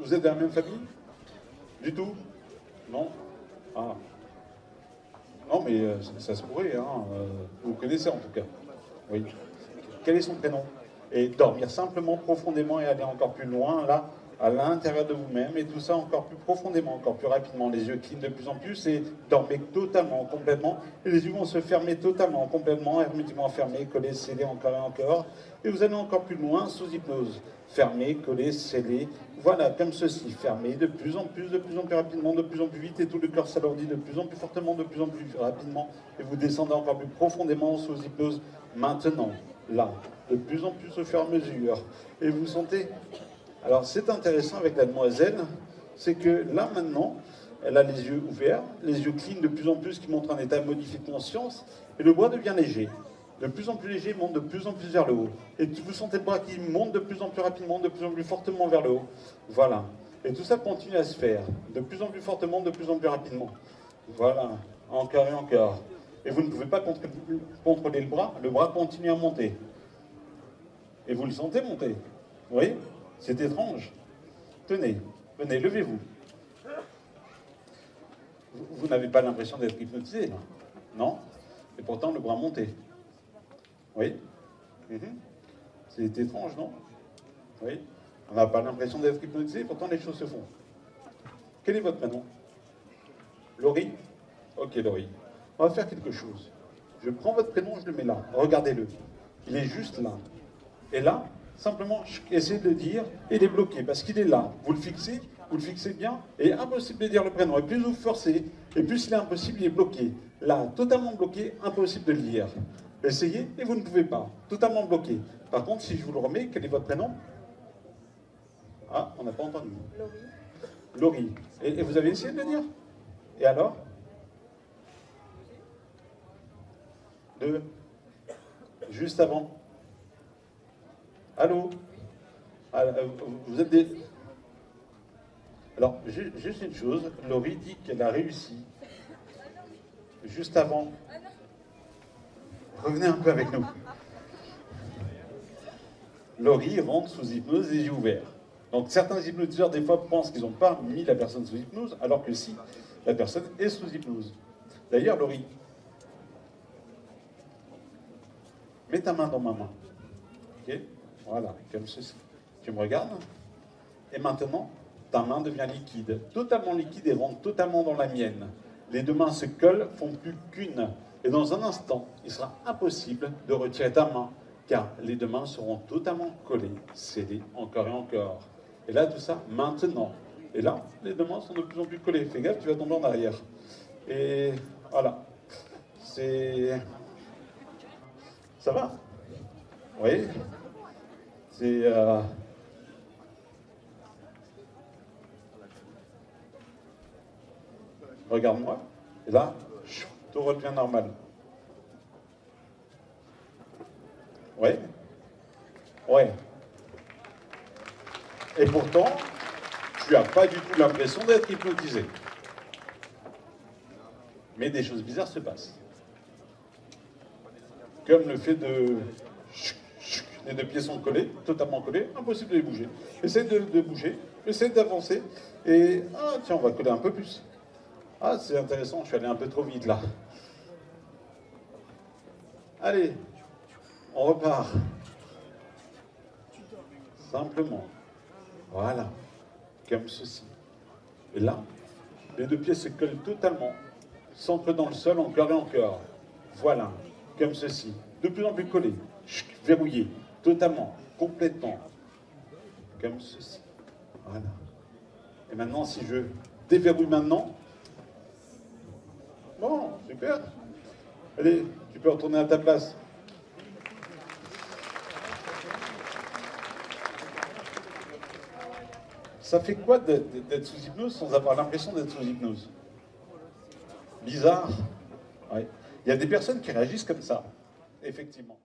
Vous êtes de la même famille? Du tout? Non? Ah. Non, mais ça se pourrait, hein. Vous connaissez en tout cas. Oui. Quel est son prénom? Et dormir simplement, profondément et aller encore plus loin, là, à l'intérieur de vous-même, et tout ça encore plus profondément, encore plus rapidement. Les yeux clignent de plus en plus et dormez totalement, complètement. Et les yeux vont se fermer totalement, complètement, hermétiquement fermés, collés, scellés encore et encore. Et vous allez encore plus loin sous hypnose. Fermés, collés, scellés. Voilà, comme ceci, fermés de plus en plus rapidement, de plus en plus vite, et tout le corps s'alourdit de plus en plus fortement, de plus en plus rapidement. Et vous descendez encore plus profondément sous hypnose maintenant, là, de plus en plus au fur et à mesure. Et vous sentez... Alors c'est intéressant avec la demoiselle, c'est que là maintenant, elle a les yeux ouverts, les yeux clignent de plus en plus, qui montrent un état modifié de conscience, et le bras devient léger. De plus en plus léger, il monte de plus en plus vers le haut. Et vous sentez le bras qui monte de plus en plus rapidement, de plus en plus fortement vers le haut. Voilà. Et tout ça continue à se faire, de plus en plus fortement, de plus en plus rapidement. Voilà, encore et encore. Et vous ne pouvez pas contrôler le bras continue à monter. Et vous le sentez monter. Vous voyez? C'est étrange. Tenez, venez, levez-vous. Vous n'avez pas l'impression d'être hypnotisé, là? Non? Et pourtant, le bras monté. Oui? C'est étrange, non? Oui? On n'a pas l'impression d'être hypnotisé, pourtant les choses se font. Quel est votre prénom? Laurie? Ok, Laurie. On va faire quelque chose. Je prends votre prénom, je le mets là. Regardez-le. Il est juste là. Et là, simplement, essayez de le dire, et il est bloqué, parce qu'il est là. Vous le fixez bien, et impossible de dire le prénom. Et plus vous forcez, et plus il est impossible, il est bloqué. Là, totalement bloqué, impossible de le lire. Essayez, et vous ne pouvez pas. Totalement bloqué. Par contre, si je vous le remets, quel est votre prénom? Ah, on n'a pas entendu. Laurie. Laurie. Et vous avez essayé de le dire? Et alors? Juste avant. Allô? Vous êtes des... Alors, juste une chose, Laurie dit qu'elle a réussi. Juste avant. Revenez un peu avec nous. Laurie rentre sous hypnose, les yeux ouverts. Donc certains hypnotiseurs, des fois, pensent qu'ils n'ont pas mis la personne sous hypnose, alors que si, la personne est sous hypnose. D'ailleurs, Laurie, mets ta main dans ma main. Ok? Voilà, comme ceci. Tu me regardes? Et maintenant, ta main devient liquide. Totalement liquide et rentre totalement dans la mienne. Les deux mains se collent, font plus qu'une. Et dans un instant, il sera impossible de retirer ta main, car les deux mains seront totalement collées, scellées encore et encore. Et là, tout ça, maintenant. Et là, les deux mains sont de plus en plus collées. Fais gaffe, tu vas tomber en arrière. Et voilà. C'est... Ça va? Oui? C'est... Regarde-moi. Et là, tout redevient normal. Ouais. Ouais. Et pourtant, tu n'as pas du tout l'impression d'être hypnotisé. Mais des choses bizarres se passent. Comme le fait de... Les deux pieds sont collés, totalement collés, impossible de les bouger. Essaye de bouger, essaye d'avancer, et... Ah, tiens, on va coller un peu plus. Ah, c'est intéressant, je suis allé un peu trop vite, là. Allez, on repart. Simplement. Voilà, comme ceci. Et là, les deux pieds se collent totalement, s'ancrent dans le sol encore et encore. Voilà, comme ceci. De plus en plus collés, verrouillés, totalement, complètement. Comme ceci. Voilà. Et maintenant, si je déverrouille maintenant... Bon, super. Allez, tu peux retourner à ta place. Ça fait quoi d'être sous hypnose sans avoir l'impression d'être sous hypnose? Bizarre. Ouais. Il y a des personnes qui réagissent comme ça, effectivement.